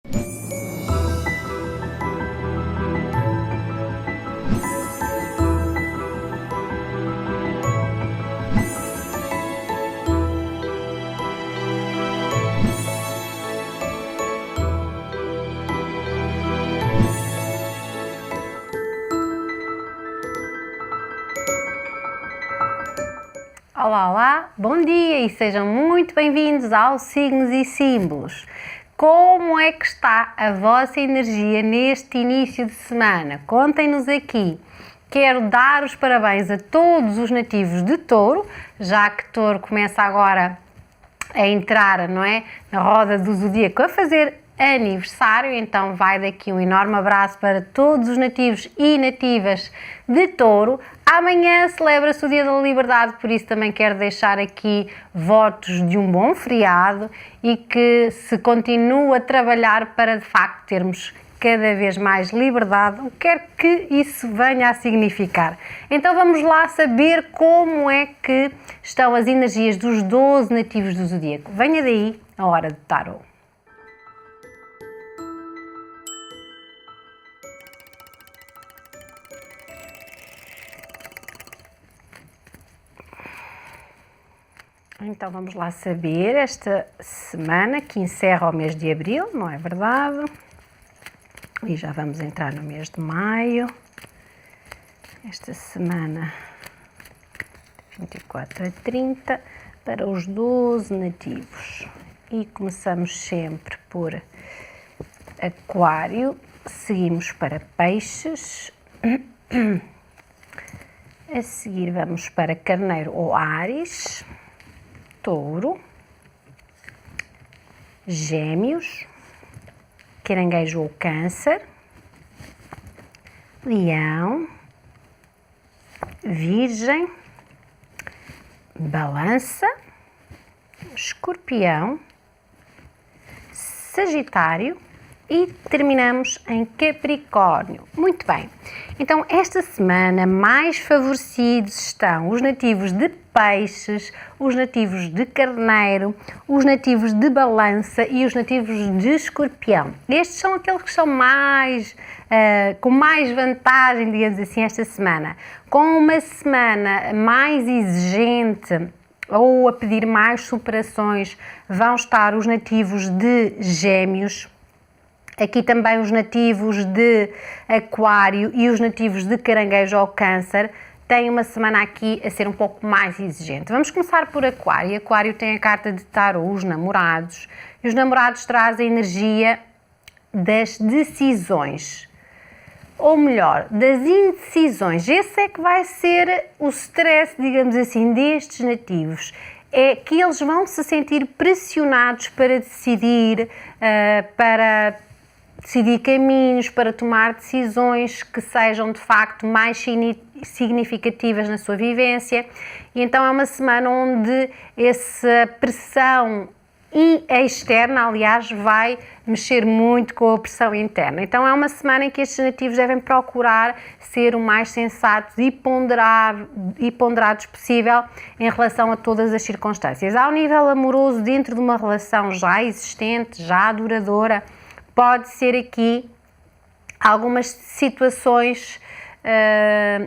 Olá, olá, bom dia e sejam muito bem-vindos aos Signos e Símbolos. Como é que está a vossa energia neste início de semana? Contem-nos aqui. Quero dar os parabéns a todos os nativos de Touro, já que Touro começa agora a entrar, não é, na roda do zodíaco, a fazer aniversário, então vai daqui um enorme abraço para todos os nativos e nativas de Touro. Amanhã celebra-se o Dia da Liberdade, por isso também quero deixar aqui votos de um bom feriado e que se continue a trabalhar para de facto termos cada vez mais liberdade, o que quer que isso venha a significar. Então vamos lá saber como é que estão as energias dos 12 nativos do zodíaco. Venha daí a hora de tarot. Então vamos lá saber esta semana que encerra o mês de abril, não é verdade? E já vamos entrar no mês de maio. Esta semana 24 a 30 para os 12 nativos. E começamos sempre por Aquário, seguimos para Peixes, a seguir vamos para Carneiro ou Áries, Touro, Gêmeos, Caranguejo ou Câncer, Leão, Virgem, Balança, Escorpião, Sagitário e terminamos em Capricórnio. Muito bem, então esta semana mais favorecidos estão os nativos de Peixes, os nativos de Carneiro, os nativos de Balança e os nativos de Escorpião. Estes são aqueles que são mais, com mais vantagem, digamos assim, esta semana. Com uma semana mais exigente ou a pedir mais superações, vão estar os nativos de Gêmeos, aqui também os nativos de Aquário e os nativos de Caranguejo ou Câncer. Tem uma semana aqui a ser um pouco mais exigente. Vamos começar por Aquário. Aquário tem a carta de tarot, os namorados. E os namorados trazem a energia das decisões. Ou melhor, das indecisões. Esse é que vai ser o stress, digamos assim, destes nativos. É que eles vão se sentir pressionados para decidir, para decidir caminhos, para tomar decisões que sejam de facto mais significativas na sua vivência. E então é uma semana onde essa pressão externa, aliás, vai mexer muito com a pressão interna. Então é uma semana em que estes nativos devem procurar ser o mais sensatos e ponderados possível em relação a todas as circunstâncias. Ao nível amoroso, dentro de uma relação já existente, já duradoura, pode ser aqui algumas situações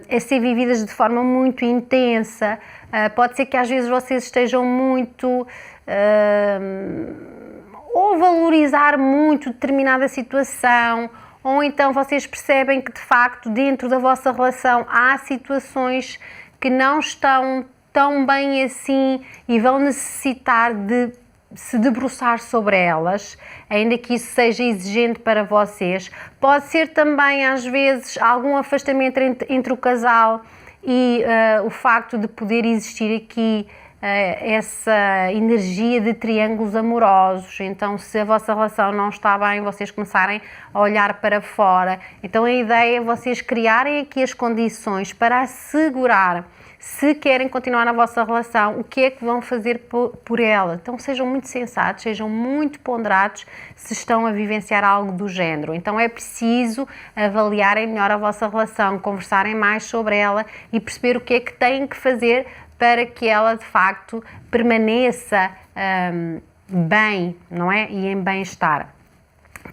a ser vividas de forma muito intensa. Pode ser que às vezes vocês estejam muito ou valorizar muito determinada situação, ou então vocês percebem que de facto dentro da vossa relação há situações que não estão tão bem assim e vão necessitar de se debruçar sobre elas, ainda que isso seja exigente para vocês. Pode ser também às vezes algum afastamento entre o casal e o facto de poder existir aqui essa energia de triângulos amorosos. Então, se a vossa relação não está bem, vocês começarem a olhar para fora. Então a ideia é vocês criarem aqui as condições para assegurar, se querem continuar na vossa relação, o que é que vão fazer por ela. Então sejam muito sensatos, sejam muito ponderados se estão a vivenciar algo do género. Então é preciso avaliarem melhor a vossa relação, conversarem mais sobre ela e perceber o que é que têm que fazer para que ela de facto permaneça bem, não é? E em bem-estar.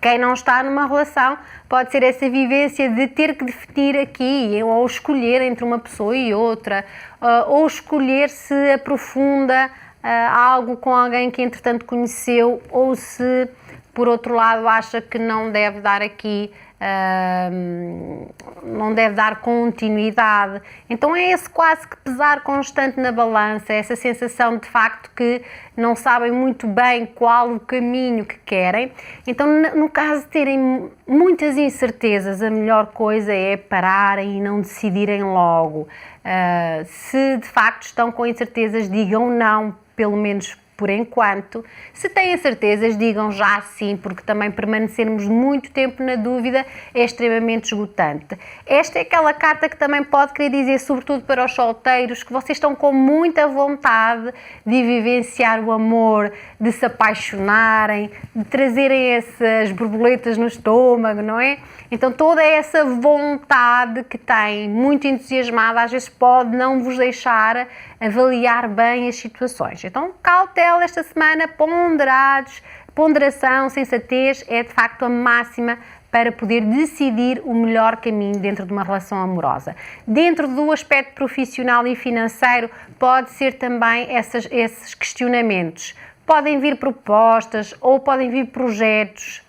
Quem não está numa relação pode ser essa vivência de ter que definir aqui, ou escolher entre uma pessoa e outra, ou escolher se aprofunda algo com alguém que entretanto conheceu, ou se por outro lado acha que não deve dar aqui, não deve dar continuidade. Então é esse quase que pesar constante na balança, essa sensação de facto que não sabem muito bem qual o caminho que querem. Então no caso de terem muitas incertezas, a melhor coisa é pararem e não decidirem logo. Se de facto estão com incertezas, digam não, pelo menos por enquanto. Se têm certezas, digam já sim, porque também permanecermos muito tempo na dúvida é extremamente esgotante. Esta é aquela carta que também pode querer dizer, sobretudo para os solteiros, que vocês estão com muita vontade de vivenciar o amor, de se apaixonarem, de trazerem essas borboletas no estômago, não é? Então toda essa vontade que têm, muito entusiasmada, às vezes pode não vos deixar avaliar bem as situações. Então cautela esta semana, ponderação, sensatez é de facto a máxima para poder decidir o melhor caminho dentro de uma relação amorosa. Dentro do aspecto profissional e financeiro pode ser também esses questionamentos. Podem vir propostas ou podem vir projetos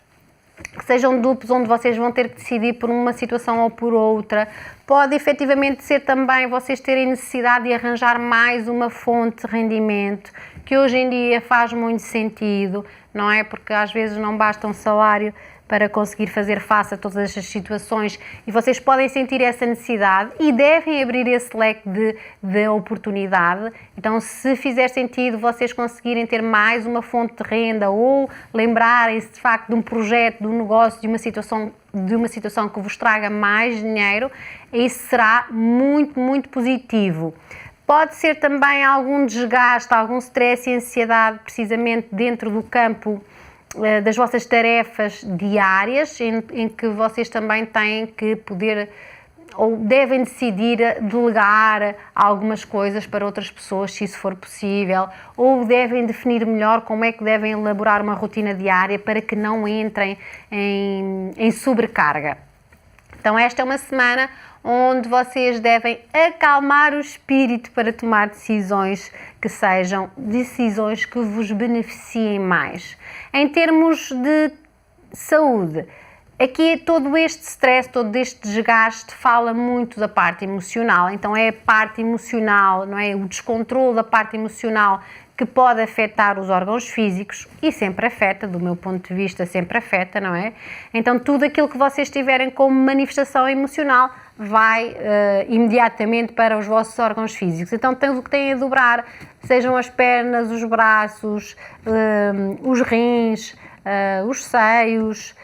que sejam duplos, onde vocês vão ter que decidir por uma situação ou por outra. Pode efetivamente ser também vocês terem necessidade de arranjar mais uma fonte de rendimento, que hoje em dia faz muito sentido, não é? Porque às vezes não basta um salário para conseguir fazer face a todas estas situações e vocês podem sentir essa necessidade e devem abrir esse leque de oportunidade. Então, se fizer sentido vocês conseguirem ter mais uma fonte de renda ou lembrarem-se de facto de um projeto, de um negócio, de uma situação que vos traga mais dinheiro, isso será muito, muito positivo. Pode ser também algum desgaste, algum stress e ansiedade precisamente dentro do campo das vossas tarefas diárias, em que vocês também têm que poder ou devem decidir delegar algumas coisas para outras pessoas, se isso for possível, ou devem definir melhor como é que devem elaborar uma rotina diária para que não entrem em sobrecarga. Então esta é uma semana onde vocês devem acalmar o espírito para tomar decisões que sejam decisões que vos beneficiem mais. Em termos de saúde, aqui todo este stress, todo este desgaste fala muito da parte emocional, então é a parte emocional, não é? O descontrole da parte emocional que pode afetar os órgãos físicos e sempre afeta, do meu ponto de vista, sempre afeta, não é? Então tudo aquilo que vocês tiverem como manifestação emocional vai imediatamente para os vossos órgãos físicos. Então o que têm a dobrar, sejam as pernas, os braços, os rins, os seios,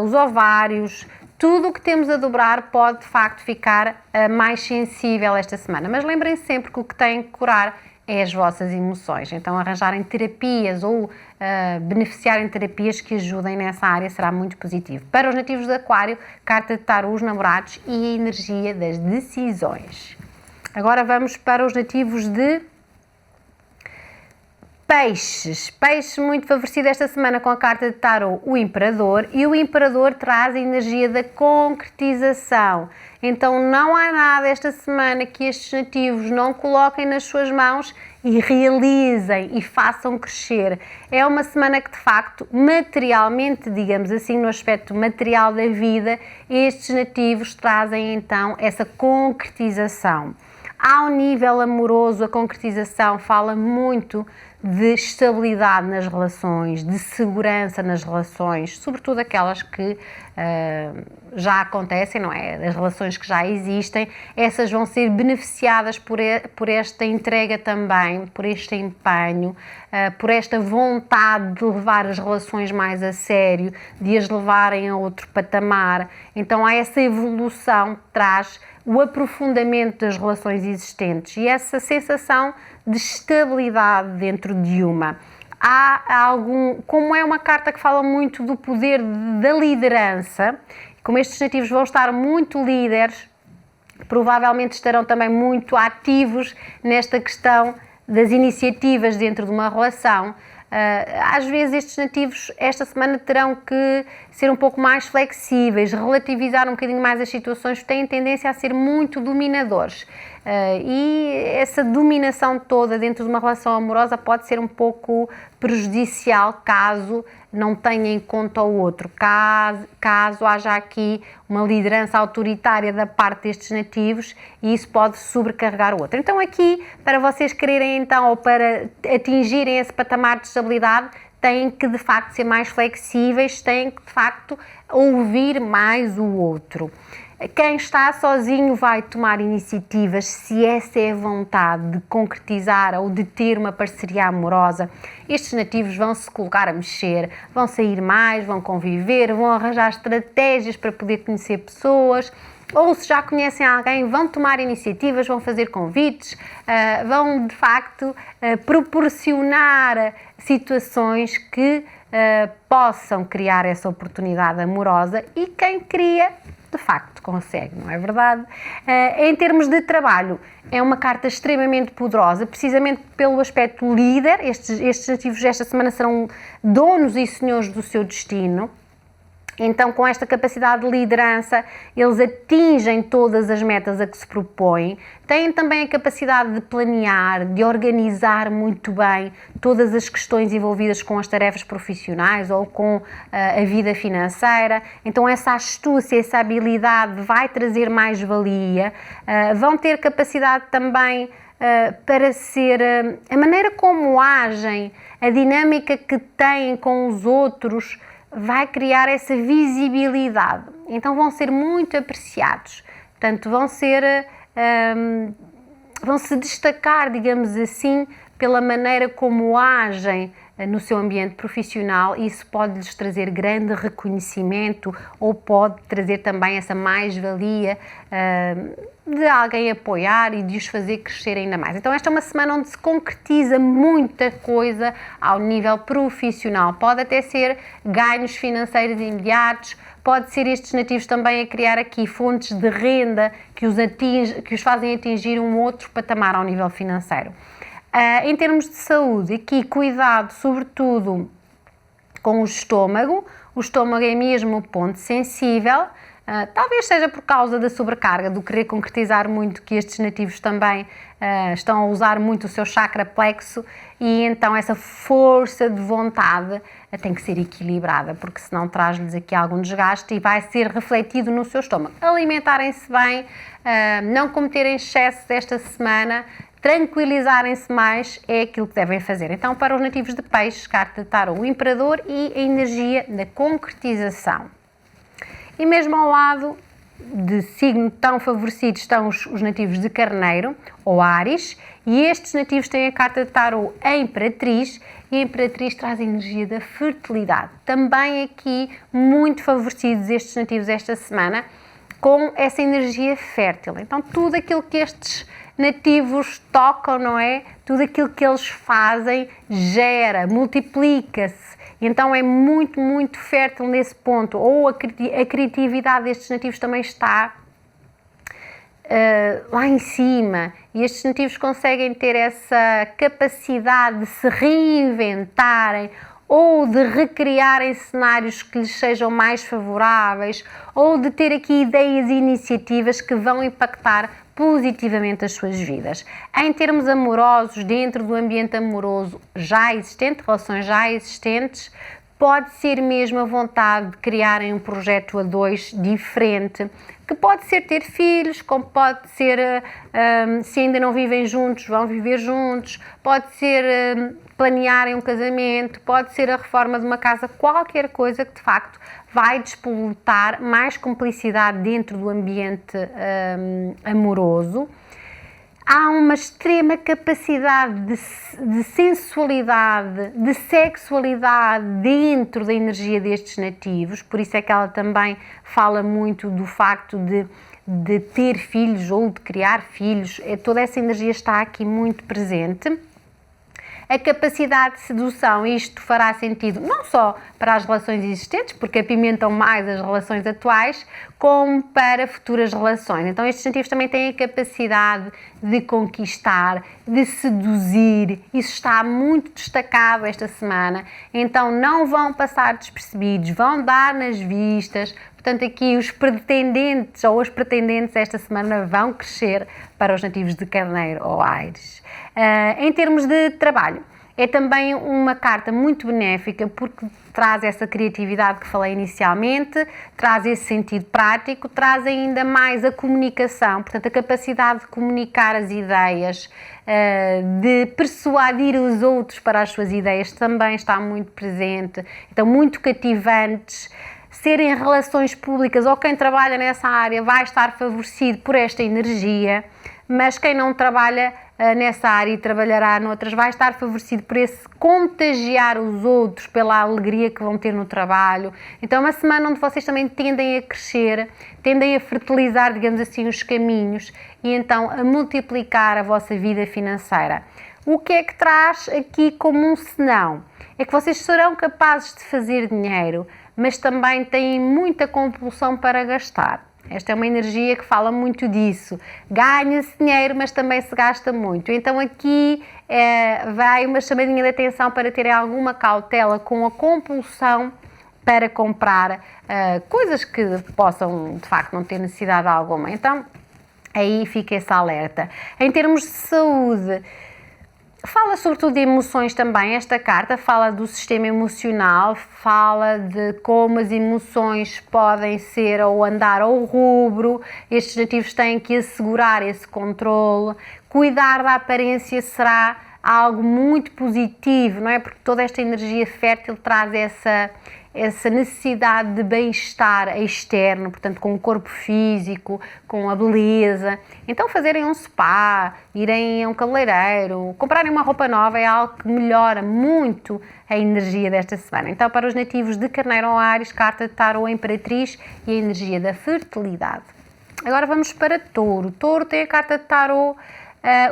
os ovários, tudo o que temos a dobrar pode de facto ficar mais sensível esta semana. Mas lembrem-se sempre que o que têm que curar é as vossas emoções. Então arranjarem terapias ou beneficiarem de terapias que ajudem nessa área será muito positivo. Para os nativos de Aquário, carta de tarô, os namorados e a energia das decisões. Agora vamos para os nativos de Peixes. Peixes muito favorecido esta semana com a carta de tarô, o Imperador, e o Imperador traz a energia da concretização. Então não há nada esta semana que estes nativos não coloquem nas suas mãos e realizem e façam crescer. É uma semana que de facto, materialmente, digamos assim, no aspecto material da vida, estes nativos trazem então essa concretização. Ao nível amoroso, a concretização fala muito de estabilidade nas relações, de segurança nas relações, sobretudo aquelas que já acontecem, não é? As relações que já existem, essas vão ser beneficiadas por esta entrega também, por este empenho, por esta vontade de levar as relações mais a sério, de as levarem a outro patamar. Então há essa evolução que traz o aprofundamento das relações existentes e essa sensação de estabilidade dentro de uma. Como é uma carta que fala muito do poder da liderança, como estes nativos vão estar muito líderes, provavelmente estarão também muito ativos nesta questão das iniciativas dentro de uma relação, Às vezes estes nativos esta semana terão que ser um pouco mais flexíveis, relativizar um bocadinho mais as situações, têm tendência a ser muito dominadores. E essa dominação toda dentro de uma relação amorosa pode ser um pouco prejudicial caso não tenha em conta o outro, caso haja aqui uma liderança autoritária da parte destes nativos e isso pode sobrecarregar o outro. Então aqui, para vocês quererem então, ou para atingirem esse patamar de estabilidade, têm que de facto ser mais flexíveis, têm que de facto ouvir mais o outro. Quem está sozinho vai tomar iniciativas se essa é a vontade de concretizar ou de ter uma parceria amorosa. Estes nativos vão se colocar a mexer, vão sair mais, vão conviver, vão arranjar estratégias para poder conhecer pessoas, ou se já conhecem alguém, vão tomar iniciativas, vão fazer convites, vão de facto proporcionar situações que possam criar essa oportunidade amorosa e quem cria de facto consegue, não é verdade? Em termos de trabalho, é uma carta extremamente poderosa, precisamente pelo aspecto líder. Estes nativos esta semana serão donos e senhores do seu destino. Então, com esta capacidade de liderança, eles atingem todas as metas a que se propõem, têm também a capacidade de planear, de organizar muito bem todas as questões envolvidas com as tarefas profissionais ou com a vida financeira. Então, essa astúcia, essa habilidade vai trazer mais valia, vão ter capacidade também para ser a maneira como agem, a dinâmica que têm com os outros, vai criar essa visibilidade, então vão ser muito apreciados, portanto vão se destacar, digamos assim, pela maneira como agem no seu ambiente profissional e isso pode-lhes trazer grande reconhecimento ou pode trazer também essa mais-valia de alguém apoiar e de os fazer crescer ainda mais. Então esta é uma semana onde se concretiza muita coisa ao nível profissional, pode até ser ganhos financeiros imediatos, pode ser estes nativos também a criar aqui fontes de renda que os fazem atingir um outro patamar ao nível financeiro. Em termos de saúde, aqui cuidado sobretudo com o estômago é mesmo o ponto sensível, talvez seja por causa da sobrecarga, do querer concretizar muito, que estes nativos também estão a usar muito o seu chakra plexo e então essa força de vontade tem que ser equilibrada, porque senão traz-lhes aqui algum desgaste e vai ser refletido no seu estômago. Alimentarem-se bem, não cometerem excesso esta semana, tranquilizarem-se mais é aquilo que devem fazer. Então, para os nativos de peixes, carta de tarot, o imperador e a energia da concretização. E mesmo ao lado de signo tão favorecido estão os nativos de Carneiro, ou Áries, e estes nativos têm a carta de tarot, a Imperatriz, e a Imperatriz traz a energia da fertilidade. Também aqui muito favorecidos estes nativos esta semana, com essa energia fértil. Então, tudo aquilo que estes nativos tocam, não é? Tudo aquilo que eles fazem gera, multiplica-se. Então é muito, muito fértil nesse ponto. Ou a criatividade destes nativos também está lá em cima. E estes nativos conseguem ter essa capacidade de se reinventarem ou de recriarem cenários que lhes sejam mais favoráveis ou de ter aqui ideias e iniciativas que vão impactar positivamente as suas vidas. Em termos amorosos, dentro do ambiente amoroso já existente, relações já existentes, pode ser mesmo a vontade de criarem um projeto a dois diferente, que pode ser ter filhos, como pode ser, se ainda não vivem juntos, vão viver juntos, pode ser planearem um casamento, pode ser a reforma de uma casa, qualquer coisa que de facto vai despoletar mais cumplicidade dentro do ambiente amoroso. Há uma extrema capacidade de sensualidade, de sexualidade dentro da energia destes nativos, por isso é que ela também fala muito do facto de ter filhos ou de criar filhos, toda essa energia está aqui muito presente. a capacidade de sedução. Isto fará sentido não só para as relações existentes, porque apimentam mais as relações atuais, como para futuras relações. Então estes nativos também têm a capacidade de conquistar, de seduzir. Isso está muito destacado esta semana. Então não vão passar despercebidos, vão dar nas vistas. Portanto, aqui os pretendentes ou as pretendentes esta semana vão crescer para os nativos de Carneiro ou Áries. Em termos de trabalho, é também uma carta muito benéfica porque traz essa criatividade que falei inicialmente, traz esse sentido prático, traz ainda mais a comunicação, portanto, a capacidade de comunicar as ideias, de persuadir os outros para as suas ideias também está muito presente, então muito cativantes. Serem relações públicas ou quem trabalha nessa área vai estar favorecido por esta energia, mas quem não trabalha nessa área e trabalhará noutras vai estar favorecido por esse contagiar os outros pela alegria que vão ter no trabalho. Então é uma semana onde vocês também tendem a crescer, tendem a fertilizar, digamos assim, os caminhos e então a multiplicar a vossa vida financeira. O que é que traz aqui como um senão? É que vocês serão capazes de fazer dinheiro, mas também têm muita compulsão para gastar. Esta é uma energia que fala muito disso. Ganha-se dinheiro, mas também se gasta muito. Então aqui vai uma chamadinha de atenção para terem alguma cautela com a compulsão para comprar coisas que possam, de facto, não ter necessidade alguma. Então, aí fica esse alerta. Em termos de saúde, fala sobretudo de emoções também, esta carta fala do sistema emocional, fala de como as emoções podem ser ou andar ao rubro, estes nativos têm que assegurar esse controle, cuidar da aparência será algo muito positivo, não é? Porque toda esta energia fértil traz essa necessidade de bem-estar externo, portanto com o corpo físico, com a beleza. Então fazerem um spa, irem a um cabeleireiro, comprarem uma roupa nova é algo que melhora muito a energia desta semana. Então para os nativos de Carneiro ou Áries, carta de Tarô Imperatriz e a energia da fertilidade. Agora vamos para Touro. Touro tem a carta de Tarô,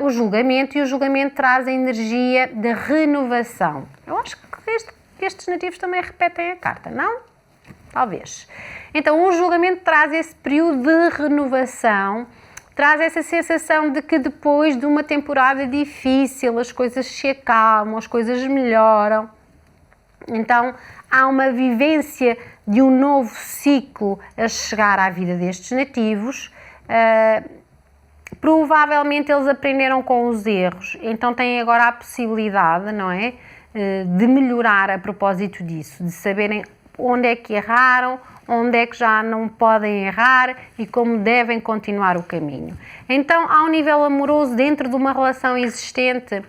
o julgamento, e o julgamento traz a energia de renovação. Eu acho que estes nativos também repetem a carta, não? Talvez. Então, o julgamento traz esse período de renovação, traz essa sensação de que depois de uma temporada difícil as coisas se acalmam, as coisas melhoram. Então, há uma vivência de um novo ciclo a chegar à vida destes nativos. Provavelmente eles aprenderam com os erros, então têm agora a possibilidade, não é? De melhorar a propósito disso, de saberem onde é que erraram, onde é que já não podem errar e como devem continuar o caminho. Então, ao nível amoroso, dentro de uma relação existente,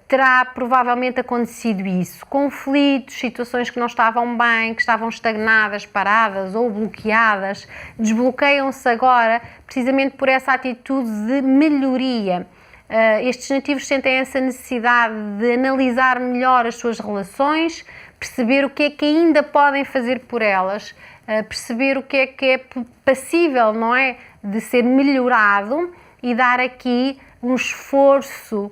terá provavelmente acontecido isso. Conflitos, situações que não estavam bem, que estavam estagnadas, paradas ou bloqueadas, desbloqueiam-se agora precisamente por essa atitude de melhoria. Estes nativos sentem essa necessidade de analisar melhor as suas relações, perceber o que é que ainda podem fazer por elas, perceber o que é passível, não é, de ser melhorado e dar aqui um esforço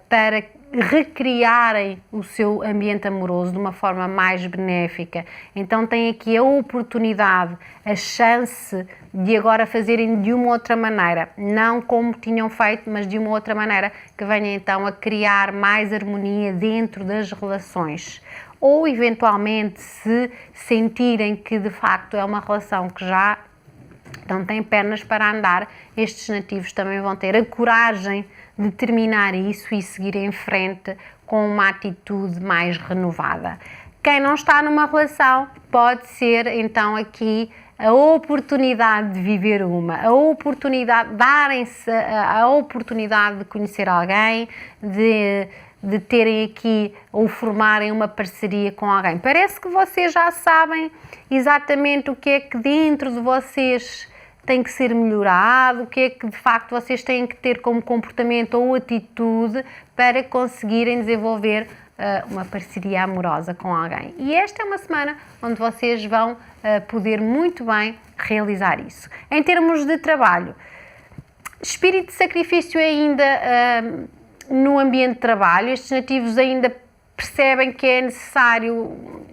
para recriarem o seu ambiente amoroso de uma forma mais benéfica. Então têm aqui a oportunidade, a chance de agora fazerem de uma outra maneira, não como tinham feito, mas de uma outra maneira, que venha então a criar mais harmonia dentro das relações. Ou eventualmente, se sentirem que de facto é uma relação que já não tem pernas para andar, estes nativos também vão ter a coragem de terminar isso e seguir em frente com uma atitude mais renovada. Quem não está numa relação pode ser então aqui a oportunidade de viver a oportunidade, darem-se a oportunidade de conhecer alguém, de terem aqui ou formarem uma parceria com alguém. Parece que vocês já sabem exatamente o que é que dentro de vocês tem que ser melhorado, o que é que de facto vocês têm que ter como comportamento ou atitude para conseguirem desenvolver uma parceria amorosa com alguém. E esta é uma semana onde vocês vão poder muito bem realizar isso. Em termos de trabalho, espírito de sacrifício ainda no ambiente de trabalho. Estes nativos ainda percebem que é necessário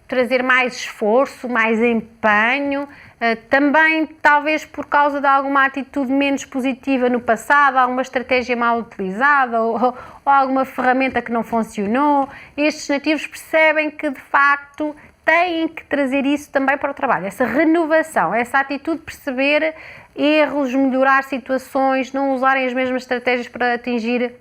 trazer mais esforço, mais empenho, também talvez por causa de alguma atitude menos positiva no passado, alguma estratégia mal utilizada ou alguma ferramenta que não funcionou. Estes nativos percebem que de facto têm que trazer isso também para o trabalho, essa renovação, essa atitude de perceber erros, melhorar situações, não usarem as mesmas estratégias para atingir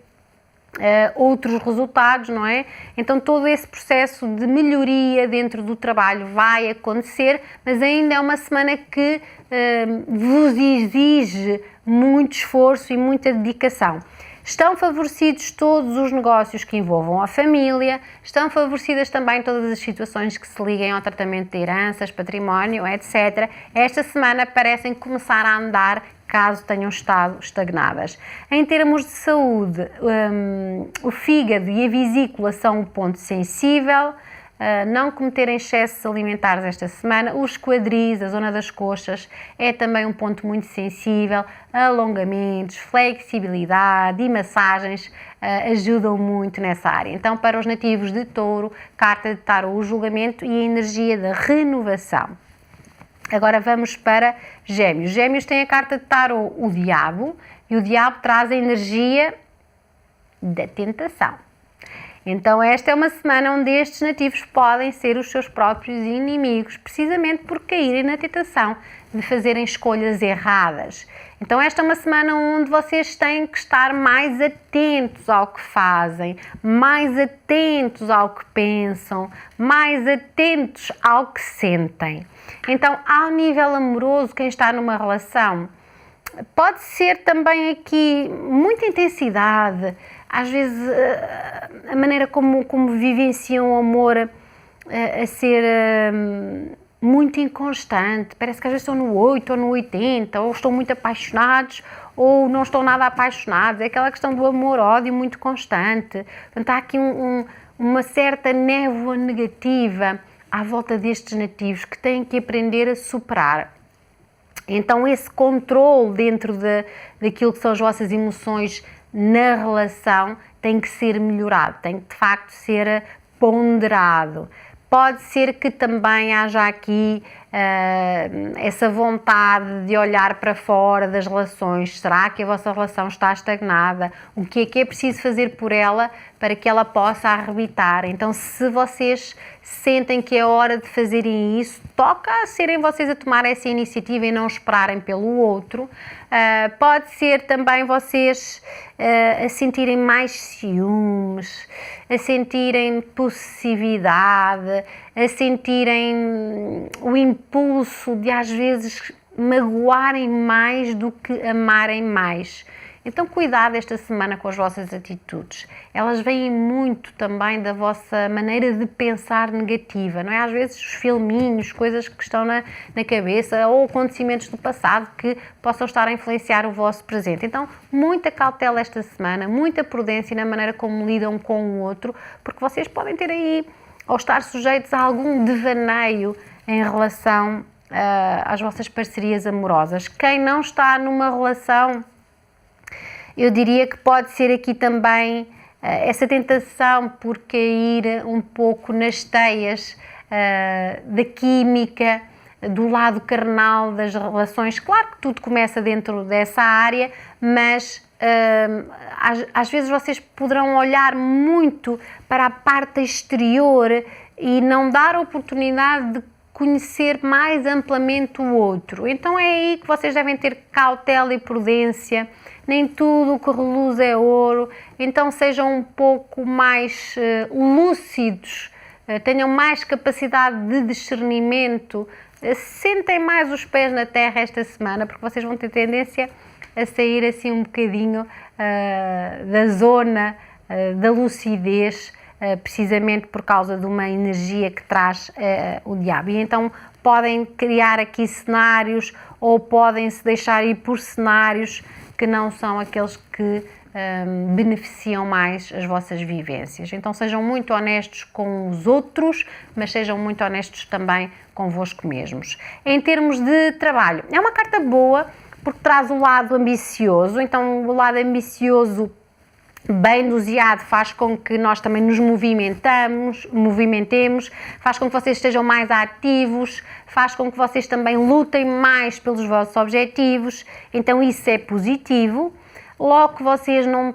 outros resultados, não é? Então todo esse processo de melhoria dentro do trabalho vai acontecer, mas ainda é uma semana que vos exige muito esforço e muita dedicação. Estão favorecidos todos os negócios que envolvam a família, estão favorecidas também todas as situações que se liguem ao tratamento de heranças, património, etc. Esta semana parecem começar a andar caso tenham estado estagnadas. Em termos de saúde, o fígado e a vesícula são um ponto sensível. Não cometerem excessos alimentares esta semana. Os quadris, a zona das coxas, é também um ponto muito sensível. Alongamentos, flexibilidade e massagens ajudam muito nessa área. Então, para os nativos de Touro, carta de tarô, o julgamento e a energia da renovação. Agora vamos para Gêmeos. Gêmeos tem a carta de tarô, o diabo, e o diabo traz a energia da tentação. Então esta é uma semana onde estes nativos podem ser os seus próprios inimigos, precisamente por caírem na tentação de fazerem escolhas erradas. Então esta é uma semana onde vocês têm que estar mais atentos ao que fazem, mais atentos ao que pensam, mais atentos ao que sentem. Então, ao nível amoroso, quem está numa relação, pode ser também aqui muita intensidade, às vezes a maneira como vivenciam o amor a ser muito inconstante, parece que às vezes estão no 8 ou no 80, ou estão muito apaixonados ou não estão nada apaixonados, é aquela questão do amor-ódio muito constante. Portanto, há aqui uma certa névoa negativa à volta destes nativos que têm que aprender a superar. Então esse controle dentro daquilo que são as vossas emoções na relação tem que ser melhorado, tem que de facto ser ponderado. Pode ser que também haja aqui essa vontade de olhar para fora das relações. Será que a vossa relação está estagnada? O que é preciso fazer por ela para que ela possa arrebitar? Então, se vocês sentem que é hora de fazerem isso, toca a serem vocês a tomar essa iniciativa e não esperarem pelo outro. Pode ser também vocês a sentirem mais ciúmes, a sentirem possessividade, a sentirem o impulso de às vezes magoarem mais do que amarem mais. Então cuidado esta semana com as vossas atitudes. Elas vêm muito também da vossa maneira de pensar negativa, não é? Às vezes os filminhos, coisas que estão na cabeça ou acontecimentos do passado que possam estar a influenciar o vosso presente. Então muita cautela esta semana, muita prudência na maneira como lidam com o outro, porque vocês podem ter aí ou estar sujeitos a algum devaneio em relação às vossas parcerias amorosas. Quem não está numa relação, eu diria que pode ser aqui também essa tentação por cair um pouco nas teias da química, do lado carnal das relações. Claro que tudo começa dentro dessa área, mas às vezes vocês poderão olhar muito para a parte exterior e não dar a oportunidade de conhecer mais amplamente o outro. Então é aí que vocês devem ter cautela e prudência. Nem tudo o que reluz é ouro, então sejam um pouco mais lúcidos, tenham mais capacidade de discernimento, sentem mais os pés na terra esta semana, porque vocês vão ter tendência a sair assim um bocadinho da zona da lucidez, precisamente por causa de uma energia que traz o diabo. E então podem criar aqui cenários ou podem se deixar ir por cenários que não são aqueles que beneficiam mais as vossas vivências. Então sejam muito honestos com os outros, mas sejam muito honestos também convosco mesmos. Em termos de trabalho, é uma carta boa porque traz o lado ambicioso, então o lado ambicioso bem doseado, faz com que nós também nos movimentemos, faz com que vocês estejam mais ativos, faz com que vocês também lutem mais pelos vossos objetivos, então isso é positivo. Logo que vocês não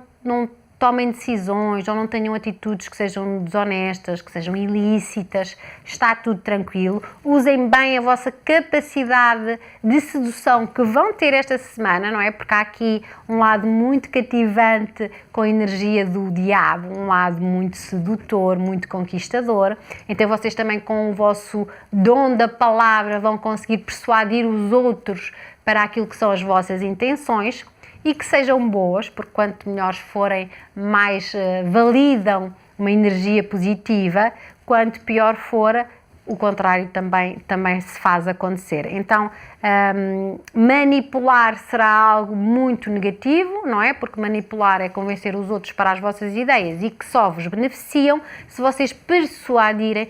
tomem decisões ou não tenham atitudes que sejam desonestas, que sejam ilícitas, está tudo tranquilo. Usem bem a vossa capacidade de sedução que vão ter esta semana, não é? Porque há aqui um lado muito cativante com a energia do diabo, um lado muito sedutor, muito conquistador. Então vocês também com o vosso dom da palavra vão conseguir persuadir os outros para aquilo que são as vossas intenções. E que sejam boas, porque quanto melhores forem, mais validam uma energia positiva, quanto pior for, o contrário também se faz acontecer. Então, manipular será algo muito negativo, não é? Porque manipular é convencer os outros para as vossas ideias e que só vos beneficiam. Se vocês persuadir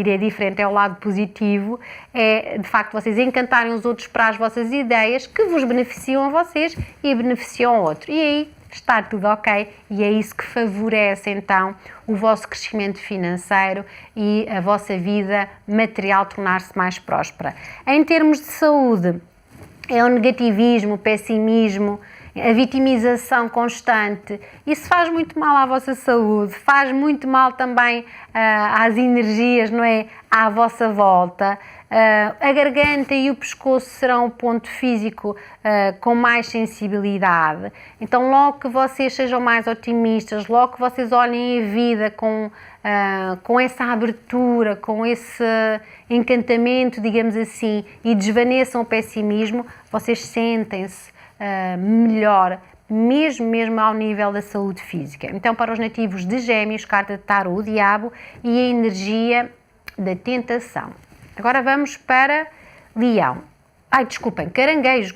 é diferente, é o lado positivo, é de facto vocês encantarem os outros para as vossas ideias que vos beneficiam a vocês e beneficiam ao outro. E aí está tudo ok e é isso que favorece então o vosso crescimento financeiro e a vossa vida material tornar-se mais próspera. Em termos de saúde, é o negativismo, o pessimismo, a vitimização constante. Isso faz muito mal à vossa saúde, faz muito mal também às energias, não é? À vossa volta. A garganta e o pescoço serão o ponto físico com mais sensibilidade. Então, logo que vocês sejam mais otimistas, logo que vocês olhem a vida com essa abertura, com esse encantamento, digamos assim, e desvaneçam o pessimismo, vocês sentem-se melhor, mesmo ao nível da saúde física. Então, para os nativos de Gêmeos, carta de tarô, o diabo e a energia da tentação. Agora vamos para Leão. Desculpem, caranguejo,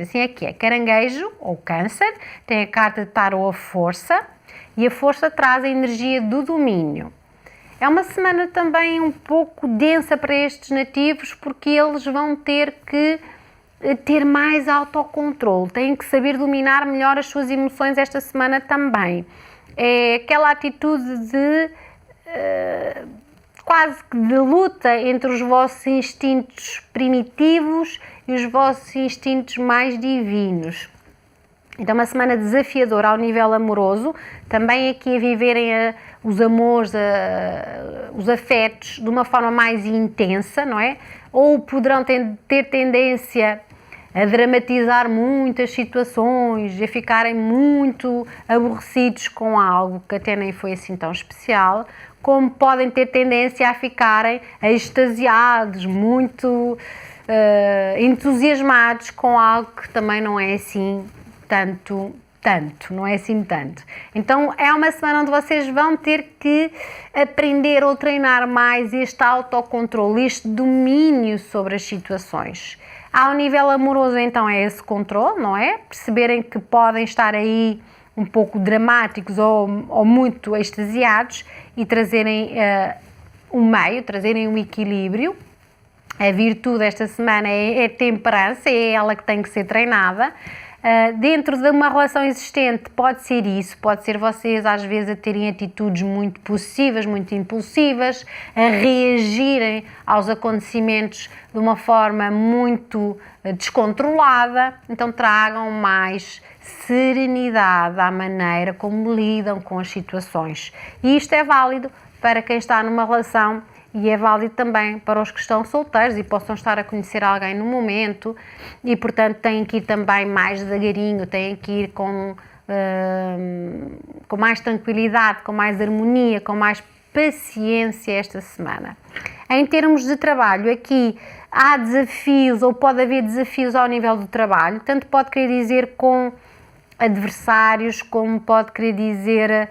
assim é que é. Caranguejo, ou câncer, tem a carta de tarô a força, e a força traz a energia do domínio. É uma semana também um pouco densa para estes nativos, porque eles vão ter que ter mais autocontrole, têm que saber dominar melhor as suas emoções esta semana também. É aquela atitude de quase que de luta entre os vossos instintos primitivos e os vossos instintos mais divinos. Então, uma semana desafiadora ao nível amoroso, também aqui a viverem os amores, os afetos de uma forma mais intensa, não é? Ou poderão ter tendência a dramatizar muitas situações, a ficarem muito aborrecidos com algo que até nem foi assim tão especial, como podem ter tendência a ficarem extasiados, muito entusiasmados com algo que também não é assim tanto, não é assim tanto. Então é uma semana onde vocês vão ter que aprender ou treinar mais este autocontrole, este domínio sobre as situações. Ao nível amoroso, então, é esse controle, não é? Perceberem que podem estar aí um pouco dramáticos ou muito extasiados e trazerem um meio, trazerem um equilíbrio. A virtude esta semana é temperança, é ela que tem que ser treinada. Dentro de uma relação existente pode ser isso, pode ser vocês às vezes a terem atitudes muito possessivas, muito impulsivas, a reagirem aos acontecimentos de uma forma muito descontrolada, então tragam mais serenidade à maneira como lidam com as situações. E isto é válido para quem está numa relação e é válido também para os que estão solteiros e possam estar a conhecer alguém no momento e, portanto, têm que ir também mais devagarinho, têm que ir com mais tranquilidade, com mais harmonia, com mais paciência esta semana. Em termos de trabalho, aqui há desafios ou pode haver desafios ao nível do trabalho, tanto pode querer dizer com adversários, como pode querer dizer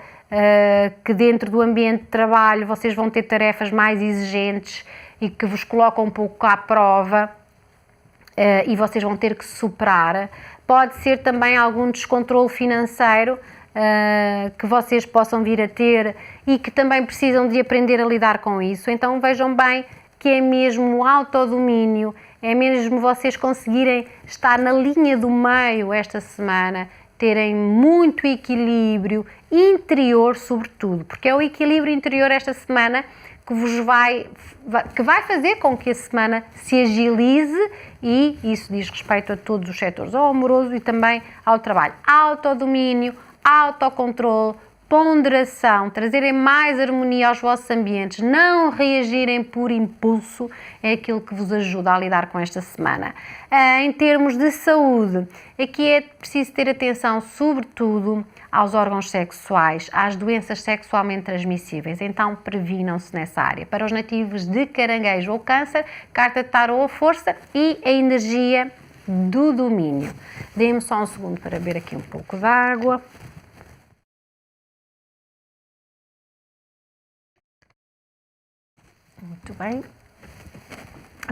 que dentro do ambiente de trabalho vocês vão ter tarefas mais exigentes e que vos colocam um pouco à prova e vocês vão ter que superar. Pode ser também algum descontrole financeiro que vocês possam vir a ter e que também precisam de aprender a lidar com isso. Então vejam bem que é mesmo o autodomínio, é mesmo vocês conseguirem estar na linha do meio esta semana terem muito equilíbrio interior, sobretudo, porque é o equilíbrio interior esta semana que vai fazer com que a semana se agilize, e isso diz respeito a todos os setores, ao amoroso e também ao trabalho. Autodomínio, autocontrole, ponderação, trazerem mais harmonia aos vossos ambientes, não reagirem por impulso, é aquilo que vos ajuda a lidar com esta semana. Em termos de saúde, aqui é preciso ter atenção sobretudo aos órgãos sexuais, às doenças sexualmente transmissíveis, então previnam-se nessa área. Para os nativos de Caranguejo ou Câncer, carta de tarô, a força e a energia do domínio. Dê-me só um segundo para beber aqui um pouco de água. Muito bem.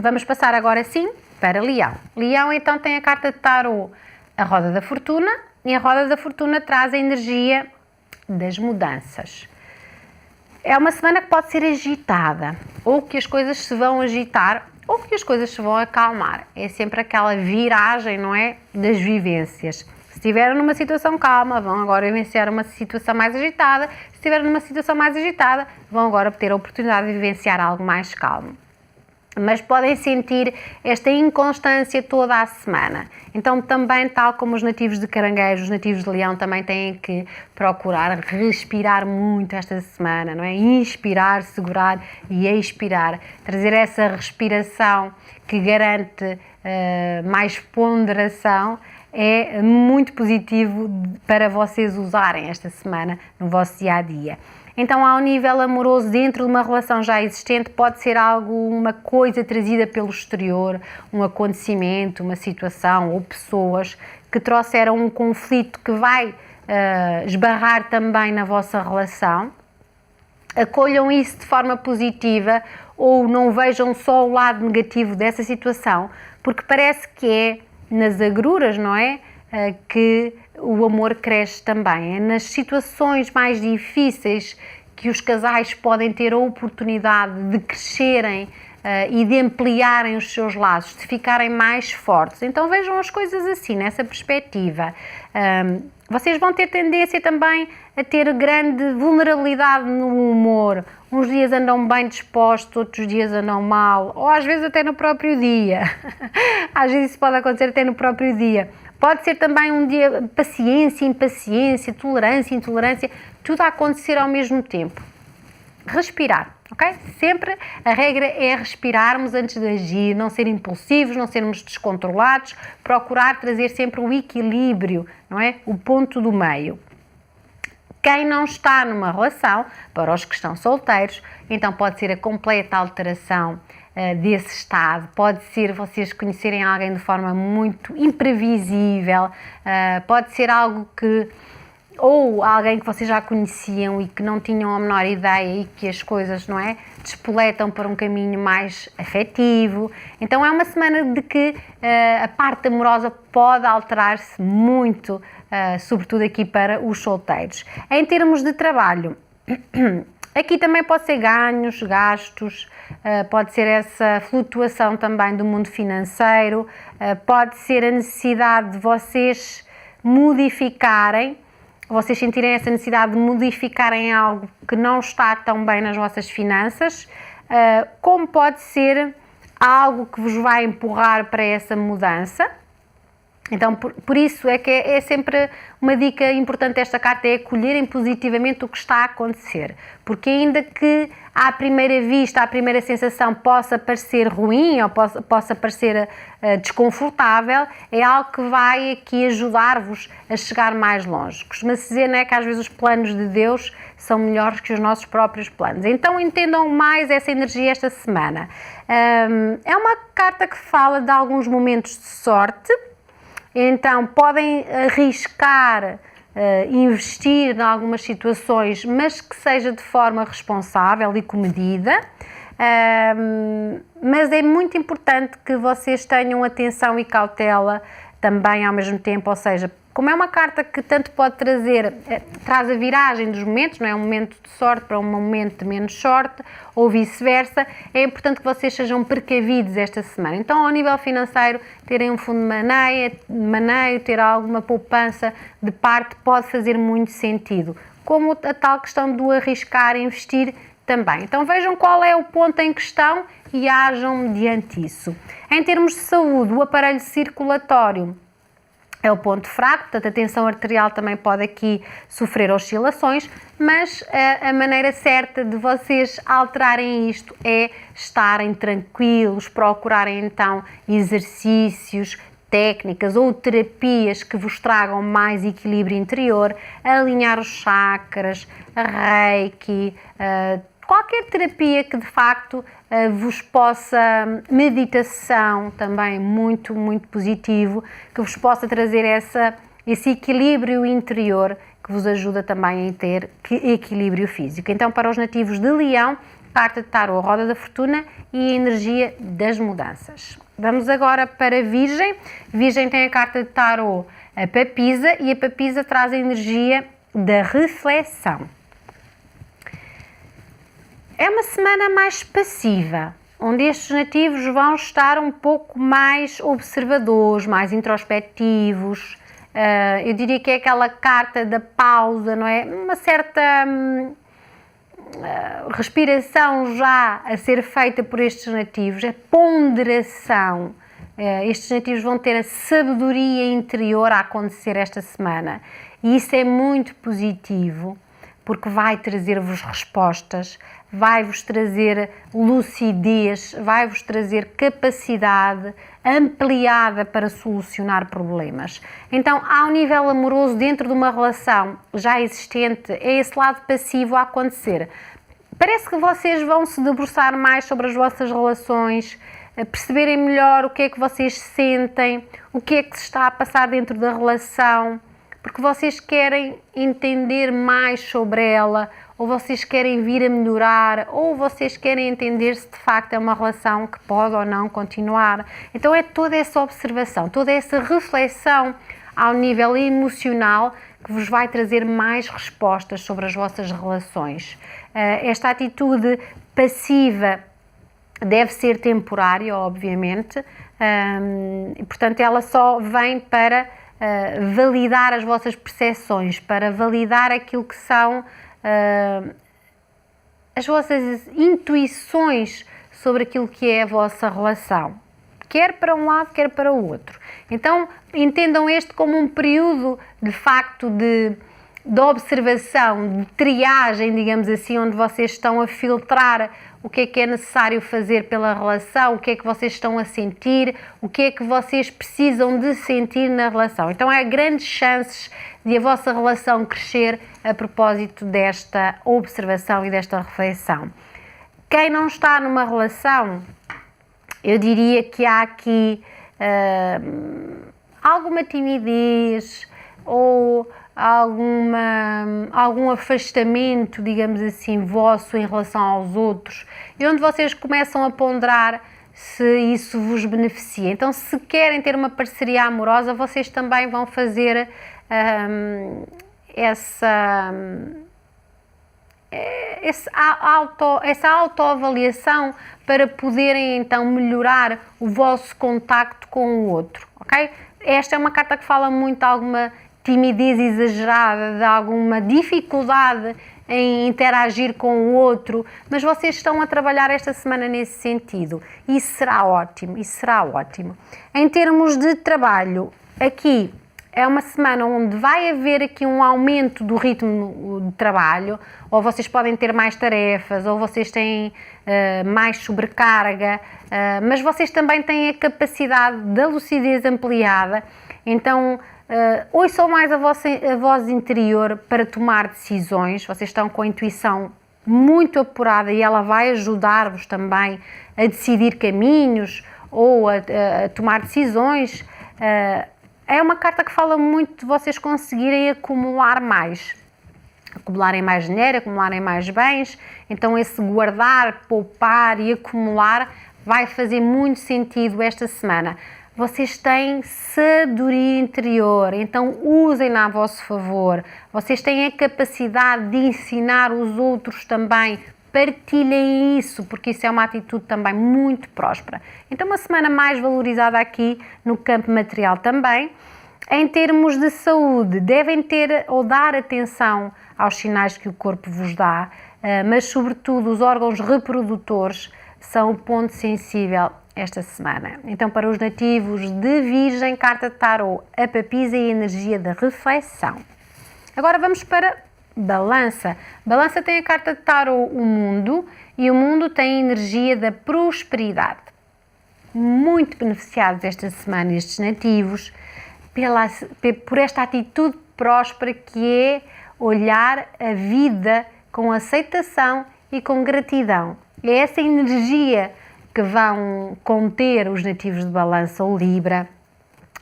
Vamos passar agora sim para Leão. Leão então tem a carta de tarô, a roda da fortuna, e a roda da fortuna traz a energia das mudanças. É uma semana que pode ser agitada, ou que as coisas se vão agitar, ou que as coisas se vão acalmar. É sempre aquela viragem, não é? Das vivências. Se estiveram numa situação calma, vão agora vivenciar uma situação mais agitada. Se estiverem numa situação mais agitada, vão agora ter a oportunidade de vivenciar algo mais calmo. Mas podem sentir esta inconstância toda a semana. Então também, tal como os nativos de Caranguejo, os nativos de Leão também têm que procurar respirar muito esta semana, não é? Inspirar, segurar e expirar. Trazer essa respiração que garante mais ponderação é muito positivo para vocês usarem esta semana no vosso dia-a-dia. Então, ao nível amoroso, dentro de uma relação já existente, pode ser alguma coisa trazida pelo exterior, um acontecimento, uma situação ou pessoas que trouxeram um conflito que vai esbarrar também na vossa relação. Acolham isso de forma positiva ou não vejam só o lado negativo dessa situação, porque parece que é nas agruras, não é? Que o amor cresce também. É nas situações mais difíceis que os casais podem ter a oportunidade de crescerem e de ampliarem os seus laços, de ficarem mais fortes. Então vejam as coisas assim, nessa perspectiva. Vocês vão ter tendência também a ter grande vulnerabilidade no humor. Uns dias andam bem dispostos, outros dias andam mal, ou às vezes até no próprio dia. Às vezes isso pode acontecer até no próprio dia. Pode ser também um dia paciência, impaciência, tolerância, intolerância, tudo a acontecer ao mesmo tempo. Respirar, ok? Sempre a regra é respirarmos antes de agir, não ser impulsivos, não sermos descontrolados, procurar trazer sempre o equilíbrio, não é? O ponto do meio. Quem não está numa relação, para os que estão solteiros, então pode ser a completa alteração desse estado, pode ser vocês conhecerem alguém de forma muito imprevisível, pode ser algo que, ou alguém que vocês já conheciam e que não tinham a menor ideia e que as coisas, não é, despoletam para um caminho mais afetivo. Então é uma semana de que a parte amorosa pode alterar-se muito, sobretudo aqui para os solteiros. Em termos de trabalho, aqui também pode ser ganhos, gastos, pode ser essa flutuação também do mundo financeiro, pode ser a necessidade de vocês modificarem, vocês sentirem essa necessidade de modificarem algo que não está tão bem nas vossas finanças, como pode ser algo que vos vai empurrar para essa mudança. Então, por isso é que é sempre uma dica importante desta carta, é acolherem positivamente o que está a acontecer, porque ainda que à primeira vista, à primeira sensação possa parecer ruim ou possa parecer desconfortável, é algo que vai aqui ajudar-vos a chegar mais longe. Costuma-se dizer, não é, que às vezes os planos de Deus são melhores que os nossos próprios planos. Então entendam mais essa energia esta semana. É uma carta que fala de alguns momentos de sorte. Então, podem arriscar, investir em algumas situações, mas que seja de forma responsável e comedida. Mas é muito importante que vocês tenham atenção e cautela também ao mesmo tempo, ou seja, como é uma carta que tanto pode trazer, traz a viragem dos momentos, não é? Um momento de sorte para um momento de menos sorte, ou vice-versa, é importante que vocês sejam precavidos esta semana. Então, ao nível financeiro, terem um fundo de maneio, ter alguma poupança de parte pode fazer muito sentido. Como a tal questão do arriscar e investir também. Então vejam qual é o ponto em questão e ajam mediante isso. Em termos de saúde, o aparelho circulatório é o ponto fraco, portanto a tensão arterial também pode aqui sofrer oscilações, mas a maneira certa de vocês alterarem isto é estarem tranquilos, procurarem então exercícios, técnicas ou terapias que vos tragam mais equilíbrio interior, alinhar os chakras, reiki, qualquer terapia que de facto vos possa, meditação também muito positivo, que vos possa trazer esse equilíbrio interior que vos ajuda também a ter equilíbrio físico. Então, para os nativos de Leão, carta de tarô, roda da fortuna e a energia das mudanças. Vamos agora para Virgem. Virgem tem a carta de tarô, a papisa, e a papisa traz a energia da reflexão. É uma semana mais passiva, onde estes nativos vão estar um pouco mais observadores, mais introspectivos. Eu diria que é aquela carta da pausa, não é? Uma certa respiração já a ser feita por estes nativos, a ponderação. Estes nativos vão ter a sabedoria interior a acontecer esta semana. E isso é muito positivo, porque vai trazer-vos respostas, vai-vos trazer lucidez, vai-vos trazer capacidade ampliada para solucionar problemas. Então, ao nível amoroso, dentro de uma relação já existente, é esse lado passivo a acontecer. Parece que vocês vão se debruçar mais sobre as vossas relações, perceberem melhor o que é que vocês sentem, o que é que se está a passar dentro da relação, porque vocês querem entender mais sobre ela, ou vocês querem vir a melhorar, ou vocês querem entender se de facto é uma relação que pode ou não continuar. Então é toda essa observação, toda essa reflexão ao nível emocional que vos vai trazer mais respostas sobre as vossas relações. Esta atitude passiva deve ser temporária, obviamente, e portanto ela só vem para validar as vossas percepções, para validar aquilo que são as vossas intuições sobre aquilo que é a vossa relação, quer para um lado, quer para o outro. Então, entendam este como um período, de facto, de observação, de triagem, digamos assim, onde vocês estão a filtrar o que é necessário fazer pela relação, o que é que vocês estão a sentir, o que é que vocês precisam de sentir na relação. Então, há grandes chances de a vossa relação crescer a propósito desta observação e desta reflexão. Quem não está numa relação, eu diria que há aqui alguma timidez ou algum afastamento, digamos assim, vosso em relação aos outros, e onde vocês começam a ponderar se isso vos beneficia. Então, se querem ter uma parceria amorosa, vocês também vão fazer essa autoavaliação para poderem então melhorar o vosso contacto com o outro, ok? Esta é uma carta que fala muito de alguma timidez exagerada, de alguma dificuldade em interagir com o outro, mas vocês estão a trabalhar esta semana nesse sentido. Isso será ótimo, isso será ótimo. Em termos de trabalho, aqui é uma semana onde vai haver aqui um aumento do ritmo de trabalho, ou vocês podem ter mais tarefas, ou vocês têm mais sobrecarga, mas vocês também têm a capacidade da lucidez ampliada, então ouçam mais a voz interior para tomar decisões. Vocês estão com a intuição muito apurada e ela vai ajudar-vos também a decidir caminhos ou a tomar decisões. É uma carta que fala muito de vocês conseguirem acumularem mais dinheiro, acumularem mais bens. Então esse guardar, poupar e acumular vai fazer muito sentido esta semana. vocês têm sabedoria interior, então usem-na a vosso favor. Vocês têm a capacidade de ensinar os outros também. Partilhem isso, porque isso é uma atitude também muito próspera. Então, uma semana mais valorizada aqui no campo material também. Em termos de saúde, devem ter ou dar atenção aos sinais que o corpo vos dá, mas sobretudo os órgãos reprodutores são o ponto sensível esta semana. Então, para os nativos de Virgem, carta de tarô, a papisa e a energia da reflexão. Agora vamos para Balança. Balança tem a carta de tarô, o mundo, e o mundo tem a energia da prosperidade. Muito beneficiados esta semana estes nativos por esta atitude próspera que é olhar a vida com aceitação e com gratidão. É essa energia que vão conter os nativos de Balança ou Libra,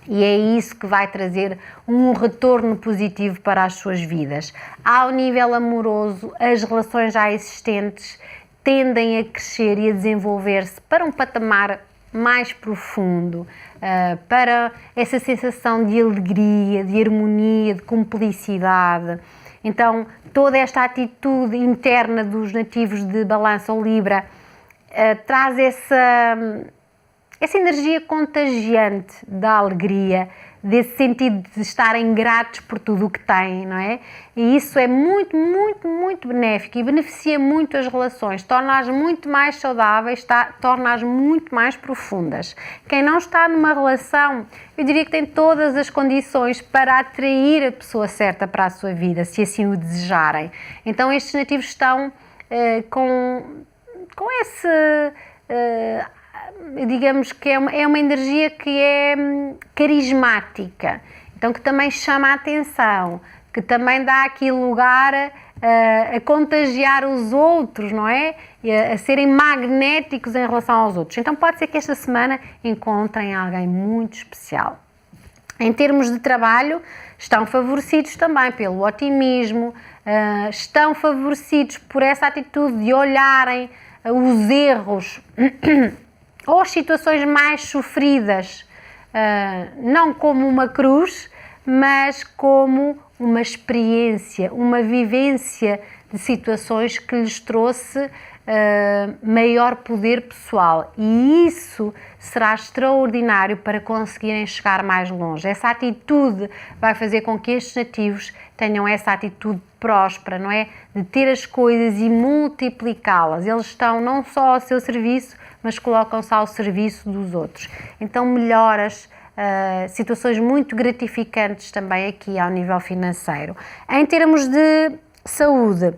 e é isso que vai trazer um retorno positivo para as suas vidas. Ao nível amoroso, as relações já existentes tendem a crescer e a desenvolver-se para um patamar mais profundo, para essa sensação de alegria, de harmonia, de cumplicidade. Então, toda esta atitude interna dos nativos de Balança ou Libra traz essa energia contagiante da alegria, desse sentido de estarem gratos por tudo o que têm, não é? E isso é muito, muito, muito benéfico e beneficia muito as relações, torna-as muito mais saudáveis, torna-as muito mais profundas. Quem não está numa relação, eu diria que tem todas as condições para atrair a pessoa certa para a sua vida, se assim o desejarem. Então estes nativos estão com esse... digamos que é uma energia que é carismática, então que também chama a atenção, que também dá aqui lugar a contagiar os outros, não é? A serem magnéticos em relação aos outros. Então pode ser que esta semana encontrem alguém muito especial. Em termos de trabalho, estão favorecidos também pelo otimismo, estão favorecidos por essa atitude de olharem os erros ou as situações mais sofridas, não como uma cruz, mas como uma experiência, uma vivência de situações que lhes trouxe maior poder pessoal, e isso será extraordinário para conseguirem chegar mais longe. Essa atitude vai fazer com que estes nativos tenham essa atitude próspera, não é? De ter as coisas e multiplicá-las. Eles estão não só ao seu serviço, mas colocam-se ao serviço dos outros. Então melhoras, situações muito gratificantes também aqui ao nível financeiro. Em termos de saúde,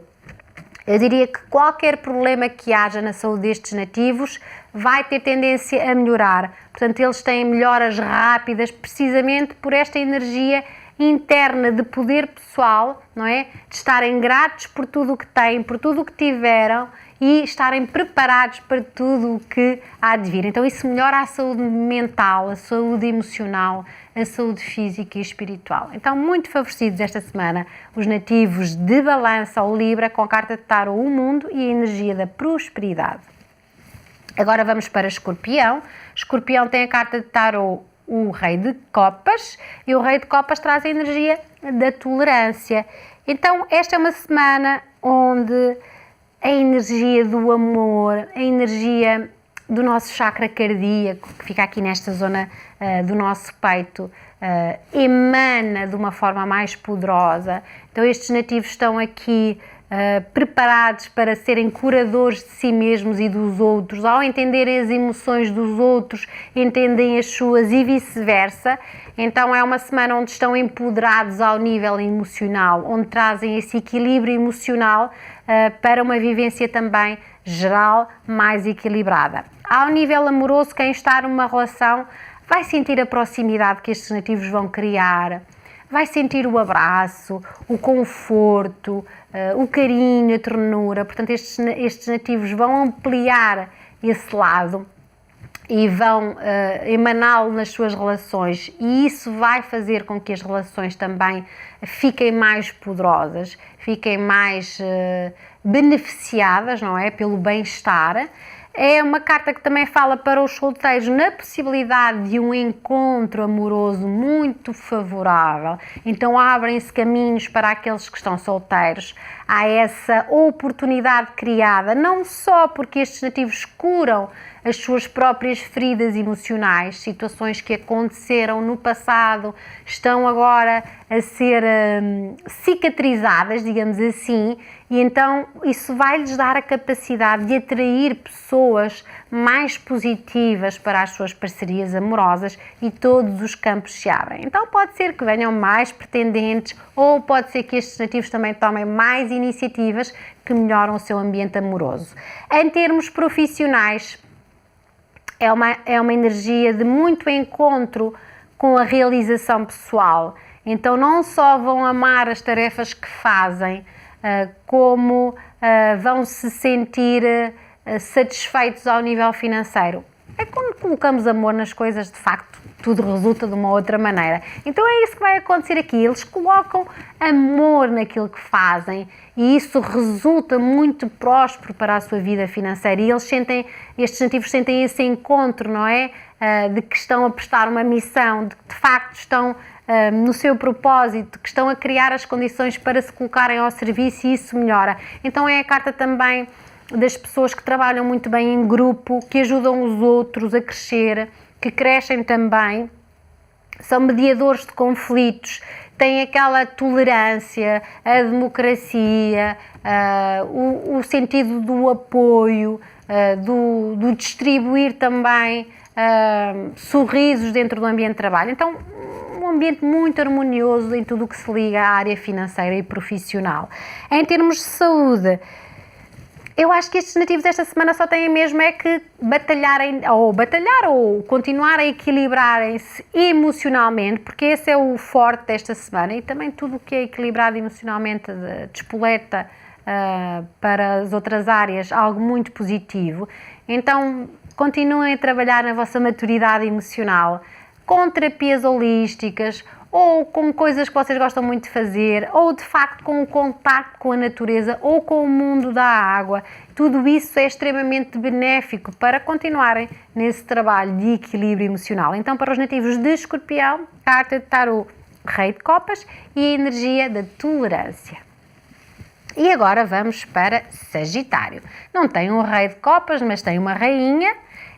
eu diria que qualquer problema que haja na saúde destes nativos vai ter tendência a melhorar. Portanto, eles têm melhoras rápidas precisamente por esta energia interna de poder pessoal, não é? De estarem gratos por tudo o que têm, por tudo o que tiveram e estarem preparados para tudo o que há de vir. Então isso melhora a saúde mental, a saúde emocional, a saúde física e espiritual. Então muito favorecidos esta semana os nativos de Balança ou Libra com a carta de tarô, o mundo e a energia da prosperidade. Agora vamos para Escorpião. Escorpião tem a carta de tarô, o Rei de Copas, e o Rei de Copas traz a energia da tolerância. Então esta é uma semana onde a energia do amor, a energia do nosso chakra cardíaco, que fica aqui nesta zona do nosso peito, emana de uma forma mais poderosa. Então estes nativos estão aqui preparados para serem curadores de si mesmos e dos outros. Ao entenderem as emoções dos outros, entendem as suas e vice-versa. Então é uma semana onde estão empoderados ao nível emocional, onde trazem esse equilíbrio emocional para uma vivência também geral mais equilibrada. Ao nível amoroso, quem está numa relação vai sentir a proximidade que estes nativos vão criar, vai sentir o abraço, o conforto, o carinho, a ternura. Portanto, estes nativos vão ampliar esse lado e vão emaná-lo nas suas relações, e isso vai fazer com que as relações também fiquem mais poderosas, fiquem mais beneficiadas, não é? Pelo bem-estar. É uma carta que também fala para os solteiros na possibilidade de um encontro amoroso muito favorável. Então abrem-se caminhos para aqueles que estão solteiros. Há essa oportunidade criada, não só porque estes nativos curam as suas próprias feridas emocionais, situações que aconteceram no passado, estão agora a ser cicatrizadas, digamos assim, e então isso vai-lhes dar a capacidade de atrair pessoas mais positivas para as suas parcerias amorosas e todos os campos se abrem. Então pode ser que venham mais pretendentes ou pode ser que estes nativos também tomem mais iniciativas que melhoram o seu ambiente amoroso. Em termos profissionais, é uma energia de muito encontro com a realização pessoal. Então não só vão amar as tarefas que fazem, como vão se sentir satisfeitos ao nível financeiro. É quando colocamos amor nas coisas, de facto, tudo resulta de uma outra maneira. Então é isso que vai acontecer aqui. Eles colocam amor naquilo que fazem e isso resulta muito próspero para a sua vida financeira. E estes nativos sentem esse encontro, não é? De que estão a prestar uma missão, de que de facto estão no seu propósito, que estão a criar as condições para se colocarem ao serviço e isso melhora. Então é a carta também das pessoas que trabalham muito bem em grupo, que ajudam os outros a crescer, que crescem também, são mediadores de conflitos, têm aquela tolerância, a democracia, o sentido do apoio, do distribuir também sorrisos dentro do ambiente de trabalho. Então, um ambiente muito harmonioso em tudo o que se liga à área financeira e profissional. Em termos de saúde, eu acho que estes nativos desta semana só têm mesmo é que batalhar ou continuar a equilibrarem-se emocionalmente, porque esse é o forte desta semana e também tudo o que é equilibrado emocionalmente despoleta para as outras áreas algo muito positivo. Então continuem a trabalhar na vossa maturidade emocional com terapias holísticas ou com coisas que vocês gostam muito de fazer, ou de facto com o contacto com a natureza ou com o mundo da água. Tudo isso é extremamente benéfico para continuarem nesse trabalho de equilíbrio emocional. Então, para os nativos de Escorpião, carta de tarô, Rei de Copas e a energia da tolerância. E agora vamos para Sagitário. Não tem um Rei de Copas, mas tem uma rainha,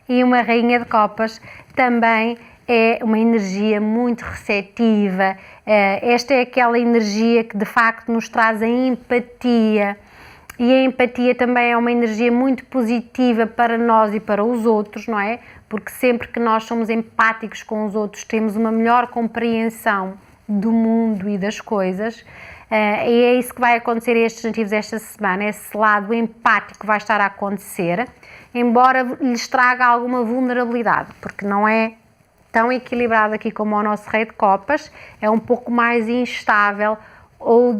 e uma rainha de Copas também é uma energia muito receptiva. Esta é aquela energia que de facto nos traz a empatia e a empatia também é uma energia muito positiva para nós e para os outros, não é? Porque sempre que nós somos empáticos com os outros temos uma melhor compreensão do mundo e das coisas. E é isso que vai acontecer a estes nativos esta semana, esse lado empático vai estar a acontecer, embora lhes traga alguma vulnerabilidade, porque não é tão equilibrado aqui como o nosso Rei de Copas, é um pouco mais instável ou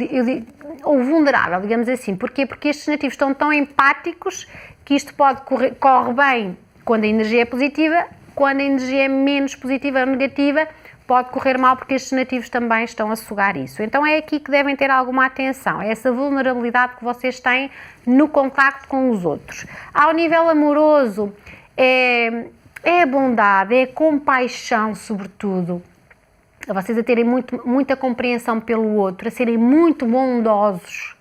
vulnerável, digamos assim. Porquê? Porque estes nativos estão tão empáticos que isto corre bem quando a energia é positiva, quando a energia é menos positiva ou negativa, pode correr mal porque estes nativos também estão a sugar isso. Então é aqui que devem ter alguma atenção, é essa vulnerabilidade que vocês têm no contacto com os outros. Ao nível amoroso, é a bondade, é a compaixão, sobretudo. Vocês a terem muita compreensão pelo outro, a serem muito bondosos.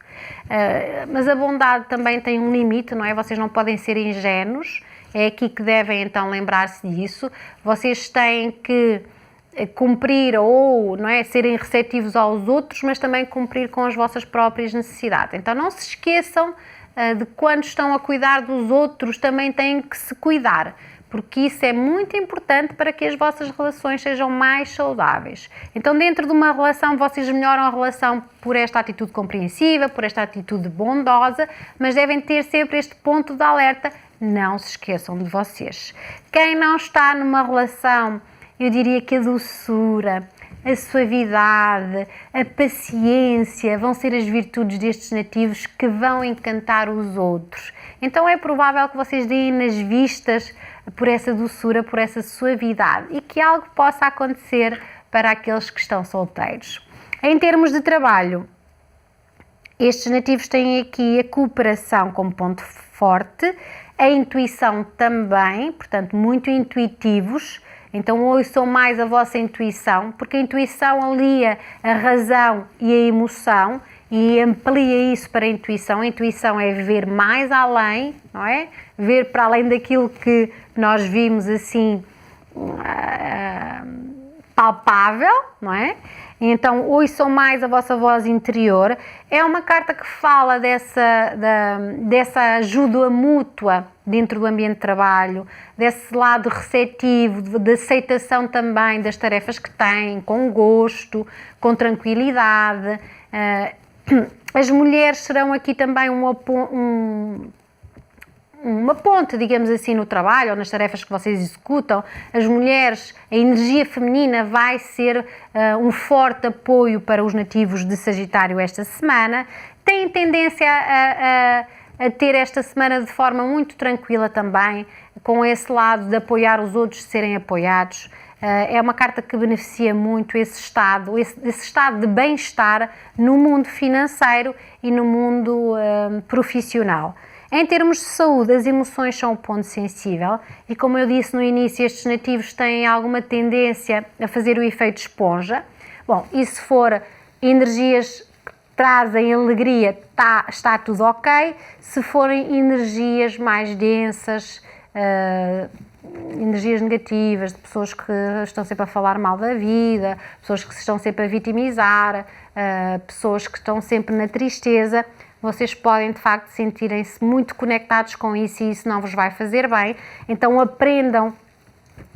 Mas a bondade também tem um limite, não é? Vocês não podem ser ingênuos. É aqui que devem, então, lembrar-se disso. Vocês têm que cumprir ou não é, serem receptivos aos outros, mas também cumprir com as vossas próprias necessidades. Então, não se esqueçam de quando estão a cuidar dos outros, também têm que se cuidar, porque isso é muito importante para que as vossas relações sejam mais saudáveis. Então, dentro de uma relação, vocês melhoram a relação por esta atitude compreensiva, por esta atitude bondosa, mas devem ter sempre este ponto de alerta, não se esqueçam de vocês. Quem não está numa relação, eu diria que a doçura, a suavidade, a paciência vão ser as virtudes destes nativos que vão encantar os outros. Então é provável que vocês deem nas vistas por essa doçura, por essa suavidade e que algo possa acontecer para aqueles que estão solteiros. Em termos de trabalho, estes nativos têm aqui a cooperação como ponto forte, a intuição também, portanto, muito intuitivos. Então ouçam mais a vossa intuição, porque a intuição alia a razão e a emoção e amplia isso para a intuição. A intuição é ver mais além, não é? Ver para além daquilo que nós vimos assim palpável, não é? Então ouçam mais a vossa voz interior. É uma carta que fala dessa ajuda mútua dentro do ambiente de trabalho, desse lado receptivo, de aceitação também das tarefas que têm, com gosto, com tranquilidade. As mulheres serão aqui também uma ponte, digamos assim, no trabalho ou nas tarefas que vocês executam. As mulheres, a energia feminina vai ser um forte apoio para os nativos de Sagitário esta semana. Têm tendência a ter esta semana de forma muito tranquila também, com esse lado de apoiar os outros, de serem apoiados. É uma carta que beneficia muito esse estado de bem-estar no mundo financeiro e no mundo profissional. Em termos de saúde, as emoções são um ponto sensível e, como eu disse no início, estes nativos têm alguma tendência a fazer o efeito esponja. Bom, e se for energias que trazem alegria, está tudo ok. Se forem energias mais densas, energias negativas, de pessoas que estão sempre a falar mal da vida, pessoas que se estão sempre a vitimizar, pessoas que estão sempre na tristeza, vocês podem de facto sentirem-se muito conectados com isso e isso não vos vai fazer bem. Então aprendam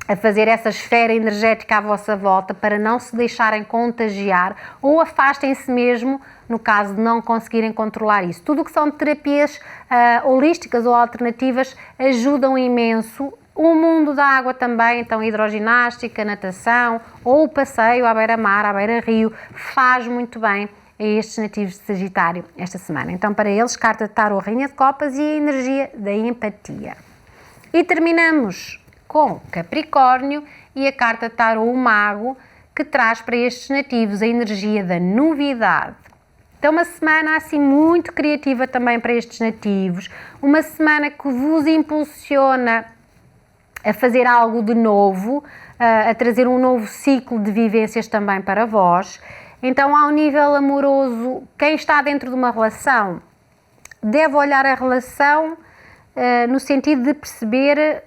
a fazer essa esfera energética à vossa volta para não se deixarem contagiar, ou afastem-se mesmo no caso de não conseguirem controlar isso. Tudo o que são terapias holísticas ou alternativas ajudam imenso. O mundo da água também, então hidroginástica, natação ou o passeio à beira-mar, à beira-rio, faz muito bem a estes nativos de Sagitário esta semana. Então, para eles, carta de tarô, Rainha de Copas e a energia da empatia. E terminamos com Capricórnio e a carta de tarô, o Mago, que traz para estes nativos a energia da novidade. Então, uma semana assim muito criativa também para estes nativos, uma semana que vos impulsiona a fazer algo de novo, a trazer um novo ciclo de vivências também para vós. Então, ao nível amoroso, quem está dentro de uma relação deve olhar a relação no sentido de perceber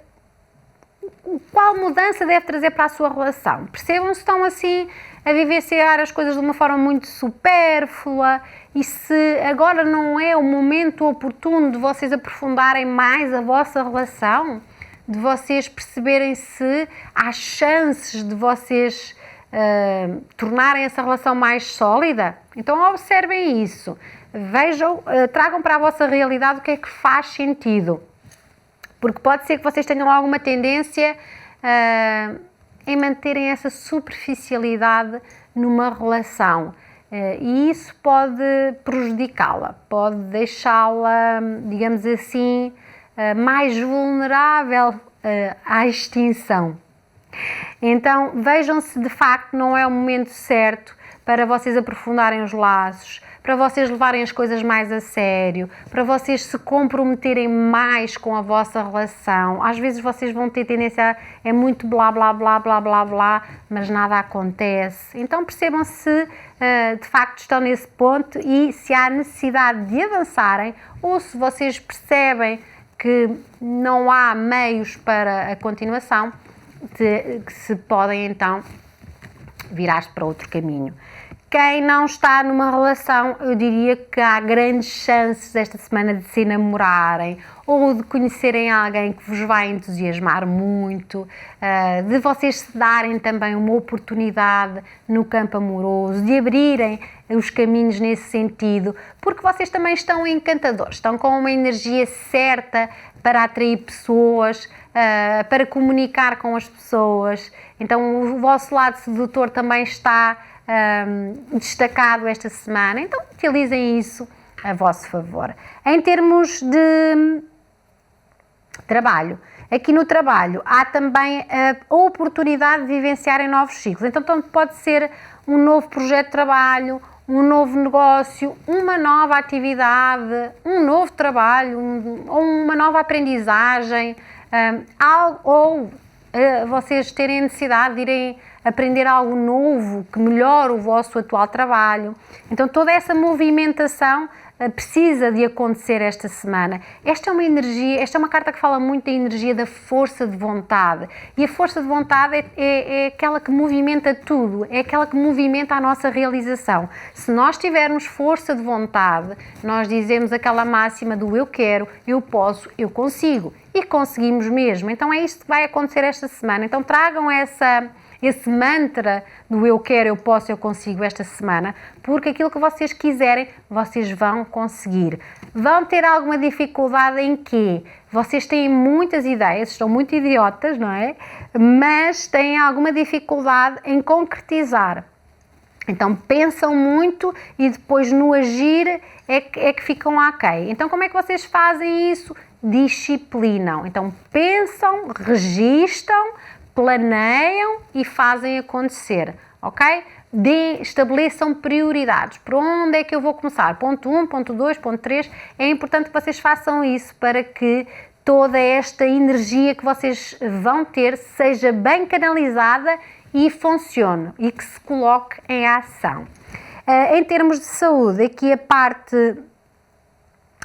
qual mudança deve trazer para a sua relação. Percebam se estão assim a vivenciar as coisas de uma forma muito supérflua e se agora não é o momento oportuno de vocês aprofundarem mais a vossa relação, de vocês perceberem se há chances de vocês tornarem essa relação mais sólida. Então observem isso, vejam, tragam para a vossa realidade o que é que faz sentido, porque pode ser que vocês tenham alguma tendência em manterem essa superficialidade numa relação e isso pode prejudicá-la, pode deixá-la, digamos assim, mais vulnerável à extinção. Então vejam se de facto não é o momento certo para vocês aprofundarem os laços, para vocês levarem as coisas mais a sério, para vocês se comprometerem mais com a vossa relação. Às vezes vocês vão ter tendência é muito blá blá blá blá blá blá, mas nada acontece. Então percebam se de facto estão nesse ponto e se há necessidade de avançarem ou se vocês percebem que não há meios para a continuação, que se podem então virar-se para outro caminho. Quem não está numa relação, eu diria que há grandes chances esta semana de se namorarem ou de conhecerem alguém que vos vai entusiasmar muito, de vocês se darem também uma oportunidade no campo amoroso, de abrirem os caminhos nesse sentido, porque vocês também estão encantadores, estão com uma energia certa para atrair pessoas, para comunicar com as pessoas. Então o vosso lado sedutor também está destacado esta semana, então utilizem isso a vosso favor. Em termos de trabalho, aqui no trabalho há também a oportunidade de vivenciarem novos ciclos, então pode ser um novo projeto de trabalho, um novo negócio, uma nova atividade, um novo trabalho, ou uma nova aprendizagem, vocês terem necessidade de irem aprender algo novo que melhore o vosso atual trabalho. Então toda essa movimentação precisa de acontecer esta semana. Esta é uma energia, esta é uma carta que fala muito da energia da força de vontade, e a força de vontade é aquela que movimenta tudo, é aquela que movimenta a nossa realização. Se nós tivermos força de vontade, nós dizemos aquela máxima do eu quero, eu posso, eu consigo, e conseguimos mesmo. Então é isto que vai acontecer esta semana. Então tragam esse mantra do eu quero, eu posso, eu consigo esta semana, porque aquilo que vocês quiserem, vocês vão conseguir. Vão ter alguma dificuldade em quê? Vocês têm muitas ideias, estão muito idiotas, não é? Mas têm alguma dificuldade em concretizar. Então pensam muito e depois no agir é que ficam aquém. Então como é que vocês fazem isso? Disciplinam. Então pensam, registam, planeiam e fazem acontecer, ok? Estabeleçam prioridades. Por onde é que eu vou começar? Ponto 1, ponto 2, ponto 3. É importante que vocês façam isso para que toda esta energia que vocês vão ter seja bem canalizada e funcione e que se coloque em ação. Em termos de saúde, aqui a parte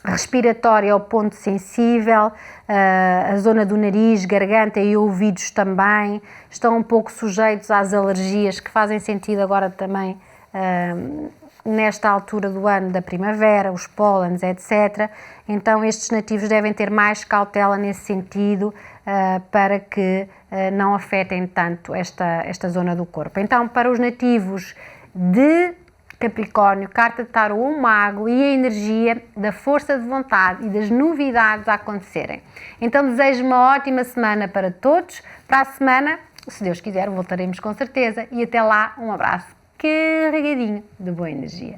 respiratória é o ponto sensível, a zona do nariz, garganta e ouvidos também estão um pouco sujeitos às alergias que fazem sentido agora também nesta altura do ano da primavera, os pólenes, etc. Então estes nativos devem ter mais cautela nesse sentido para que não afetem tanto esta zona do corpo. Então para os nativos de Capricórnio, carta de tarô, o mago e a energia da força de vontade e das novidades a acontecerem. Então desejo uma ótima semana para todos. Para a semana, se Deus quiser, voltaremos com certeza. E até lá, um abraço carregadinho de boa energia.